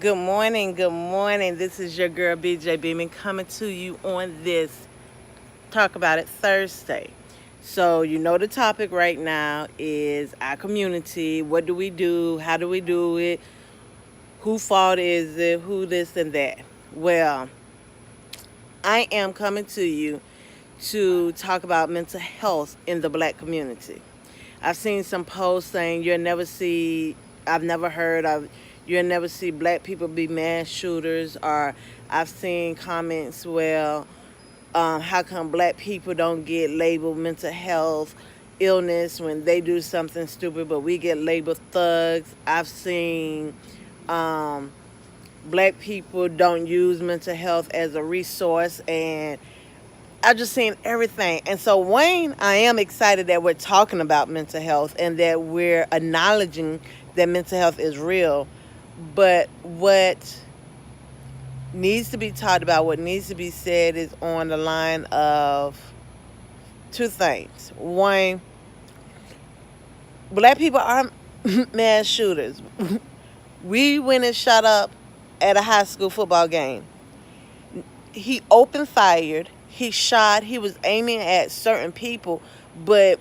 Good morning, good morning. This is your girl BJ Beeman coming to you on this Talk About It Thursday. So, you know, the topic right now is our community. What do we do? How do we do it? Who fault is it? Who this and that? Well, I am coming to you to talk about mental health in the black community. I've seen some posts saying I've never heard of, you'll never see black people be mass shooters, or I've seen comments, well, how come black people don't get labeled mental health illness when they do something stupid, but we get labeled thugs? I've seen um, black people don't use mental health as a resource, and I've just seen everything. And so, Wayne, I am excited that we're talking about mental health and that we're acknowledging that mental health is real. But what needs to be talked about, what needs to be said, is on the line of two things. One, black people are mass shooters. We went and shot up at a high school football game. He opened fired, he shot, he was aiming at certain people, but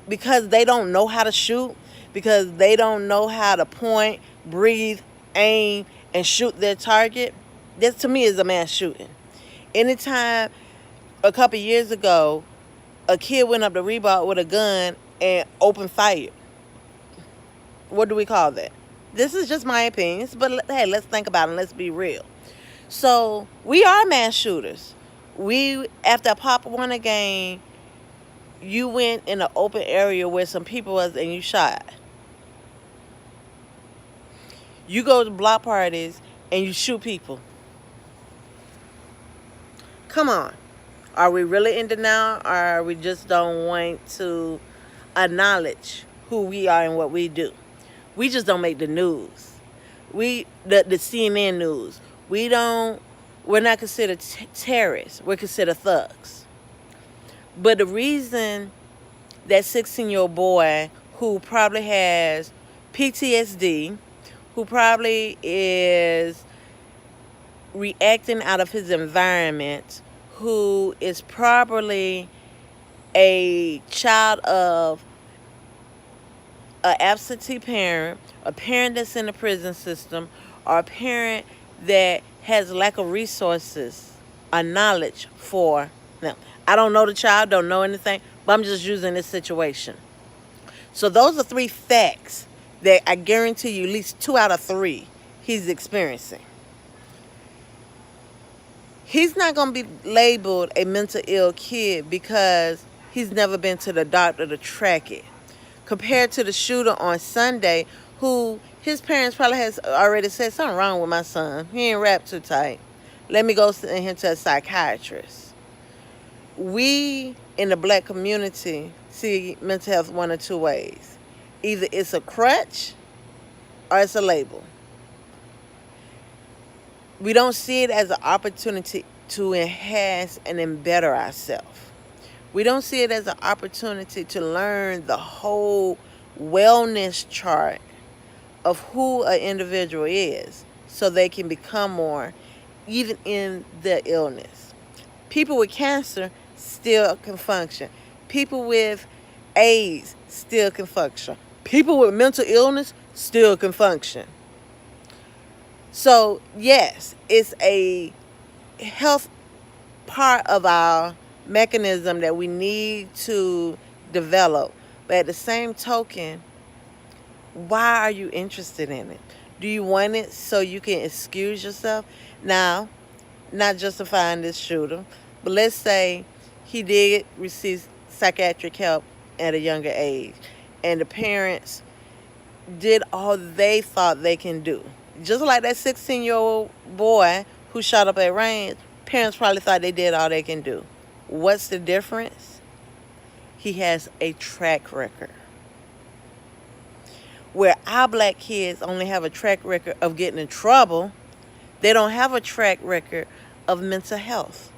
because they don't know how to shoot, because they don't know how to point, breathe, aim, and shoot their target, this to me is a mass shooting. Anytime a couple years ago, a kid went up to Reebok with a gun and opened fire, what do we call that? This is just my opinions, but hey, let's think about it and let's be real. So we are mass shooters. We, after a Pop Warner game, you went in an open area where some people was and you shot. You go to block parties and you shoot people. Come on. Are we really in denial, or are we just don't want to acknowledge who we are and what we do? We just don't make the news. The CNN news. We're not considered terrorists. We're considered thugs. But the reason that 16-year-old boy who probably has PTSD, who probably is reacting out of his environment, who is probably a child of an absentee parent, a parent that's in the prison system, or a parent that has lack of resources or knowledge for them. I don't know the child, don't know anything, but I'm just using this situation. So those are three facts that I guarantee you at least 2 out of 3 he's experiencing. He's not going to be labeled a mental ill kid because he's never been to the doctor to track it. Compared to the shooter on Sunday, who his parents probably has already said, something wrong with my son. He ain't wrapped too tight. Let me go send him to a psychiatrist. We in the black community see mental health one of two ways. Either it's a crutch or it's a label. We don't see it as an opportunity to enhance and better ourselves. We don't see it as an opportunity to learn the whole wellness chart of who an individual is so they can become more, even in their illness. People with cancer still can function. People with AIDS still can function. People with mental illness still can function. So, yes, it's a health part of our mechanism that we need to develop. But at the same token, why are you interested in it? Do you want it so you can excuse yourself? Now, not justifying this shooter, but let's say he did receive psychiatric help at a younger age, and the parents did all they thought they can do. Just like that 16-year-old boy who shot up at Rains, parents probably thought they did all they can do. What's the difference? He has a track record. Where our black kids only have a track record of getting in trouble, they don't have a track record of mental health.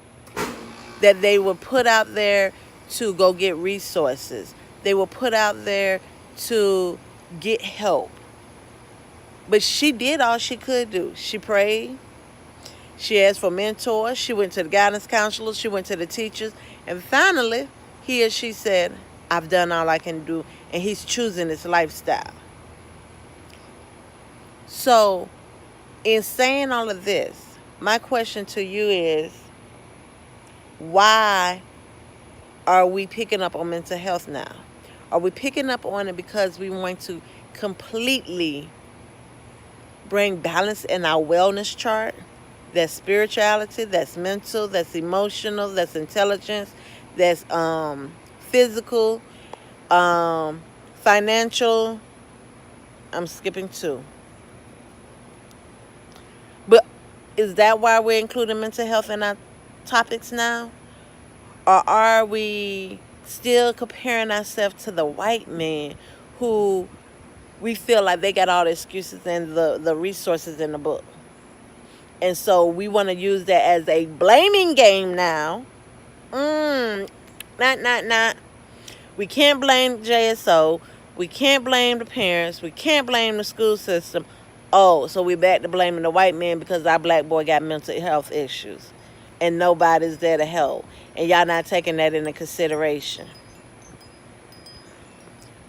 That they were put out there to go get resources. They were put out there to get help. But she did all she could do. She prayed. She asked for mentors. She went to the guidance counselors. She went to the teachers. And finally, he or she said, I've done all I can do. And he's choosing this lifestyle. So, in saying all of this, my question to you is, why are we picking up on mental health now? Are we picking up on it because we want to completely bring balance in our wellness chart? That's spirituality, that's mental, that's emotional, that's intelligence, that's physical, financial. I'm skipping 2. But is that why we're including mental health in our topics now? Or are we still comparing ourselves to the white man who we feel like they got all the excuses and the resources in the book? And so we want to use that as a blaming game now. Not. We can't blame JSO. We can't blame the parents. We can't blame the school system. Oh, so we're back to blaming the white man because our black boy got mental health issues. And nobody's there to help. And y'all not taking that into consideration.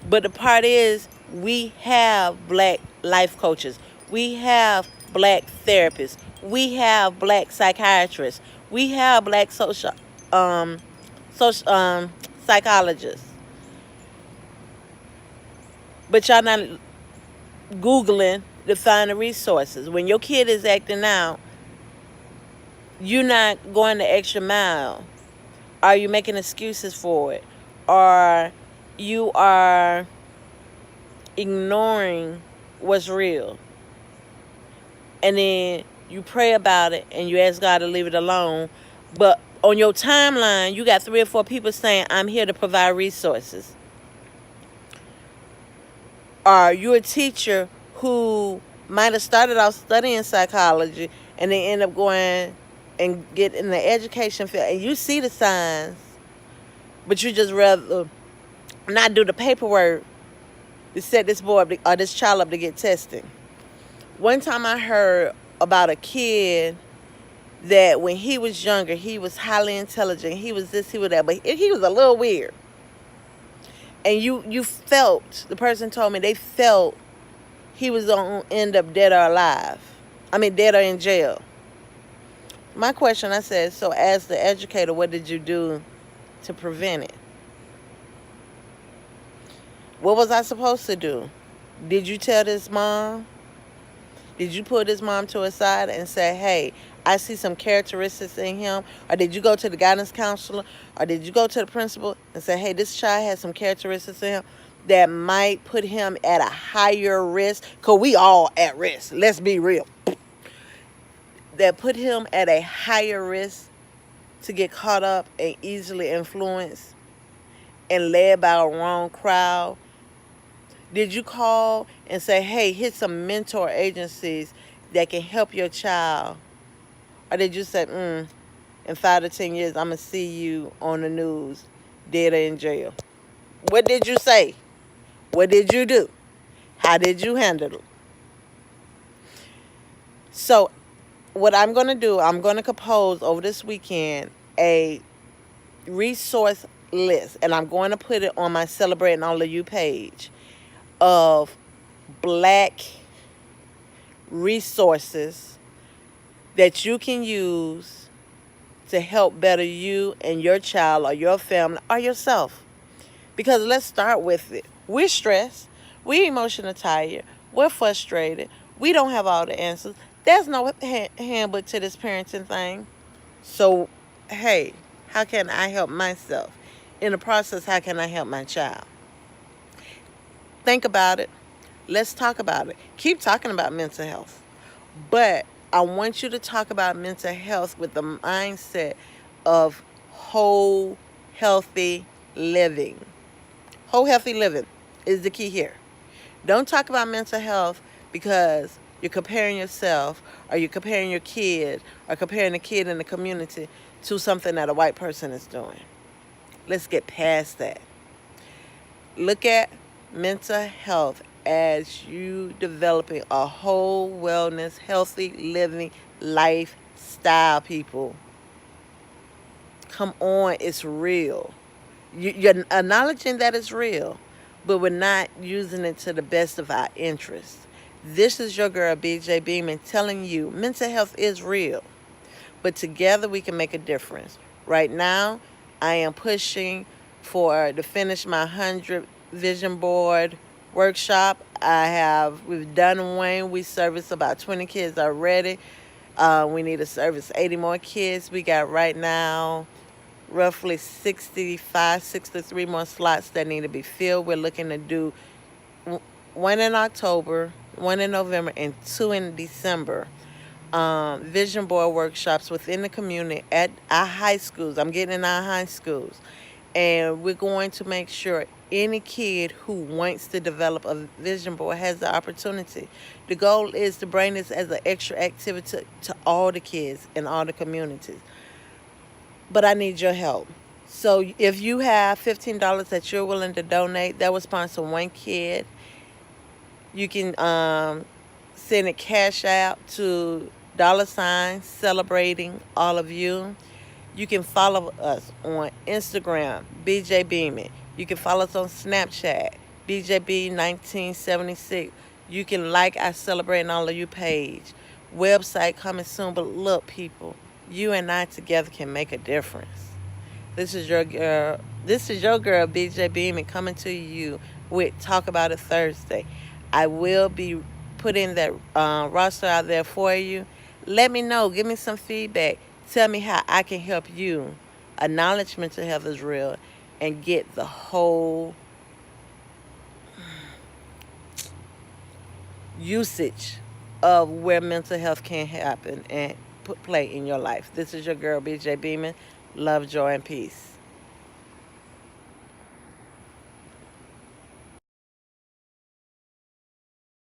But the part is, we have black life coaches. We have black therapists. We have black psychiatrists. We have black social psychologists. But y'all not Googling to find the resources. When your kid is acting out, you're not going the extra mile. Are you making excuses for it? Or you are ignoring what's real? And then you pray about it and you ask God to leave it alone. But on your timeline, you got 3 or 4 people saying, I'm here to provide resources. Or you're a teacher who might have started off studying psychology and they end up going and get in the education field. And you see the signs, but you just rather not do the paperwork to set this boy up or this child up to get testing. One time I heard about a kid that when he was younger, he was highly intelligent. He was this, he was that, but he was a little weird. And you felt, the person told me they felt he was going to end up dead or alive. I mean, dead or in jail. My question, I said, so as the educator, what did you do to prevent it? What was I supposed to do? Did you tell this mom? Did you put his mom to a side and say, hey, I see some characteristics in him? Or did you go to the guidance counselor? Or did you go to the principal and say, hey, this child has some characteristics in him that might put him at a higher risk? Because we all at risk. Let's be real. That put him at a higher risk to get caught up and easily influenced and led by a wrong crowd? Did you call and say, hey, here's some mentor agencies that can help your child? Or did you say, in 5 to 10 years, I'm going to see you on the news, dead or in jail? What did you say? What did you do? How did you handle it? So what I'm going to do, I'm going to compose over this weekend a resource list. And I'm going to put it on my Celebrating All of You page of black resources that you can use to help better you and your child or your family or yourself. Because let's start with it. We're stressed. We're emotionally tired. We're frustrated. We don't have all the answers. There's no handbook to this parenting thing. So, hey, how can I help myself? In the process, how can I help my child? Think about it. Let's talk about it. Keep talking about mental health. But I want you to talk about mental health with the mindset of whole, healthy living. Whole, healthy living is the key here. Don't talk about mental health because you're comparing yourself or you're comparing your kid or comparing a kid in the community to something that a white person is doing. Let's get past that. Look at mental health as you developing a whole wellness, healthy living lifestyle, people. Come on, it's real. You're acknowledging that it's real, but we're not using it to the best of our interests. This is your girl, BJ Beeman, telling you mental health is real, but together we can make a difference. Right now, I am pushing for to finish my 100 vision board workshop. We've done one. We service about 20 kids already. We need to service 80 more kids. We got right now roughly 65, 63 more slots that need to be filled. We're looking to do one in October, one in November, and two in December. Vision board workshops within the community at our high schools. I'm getting in our high schools. And we're going to make sure any kid who wants to develop a vision board has the opportunity. The goal is to bring this as an extra activity to all the kids in all the communities. But I need your help. So if you have $15 that you're willing to donate, that will sponsor one kid. You can send a cash out to $ celebrating all of you. You can follow us on Instagram, BJ Beeman. You can follow us on Snapchat, BJB1976. You can like our Celebrating All of You page. Website coming soon, but look, people, you and I together can make a difference. This is your girl, BJ Beeman, coming to you with Talk About It Thursday. I will be putting that roster out there for you. Let me know. Give me some feedback. Tell me how I can help you acknowledge mental health is real and get the whole usage of where mental health can happen and play in your life. This is your girl, BJ Beeman. Love, joy, and peace.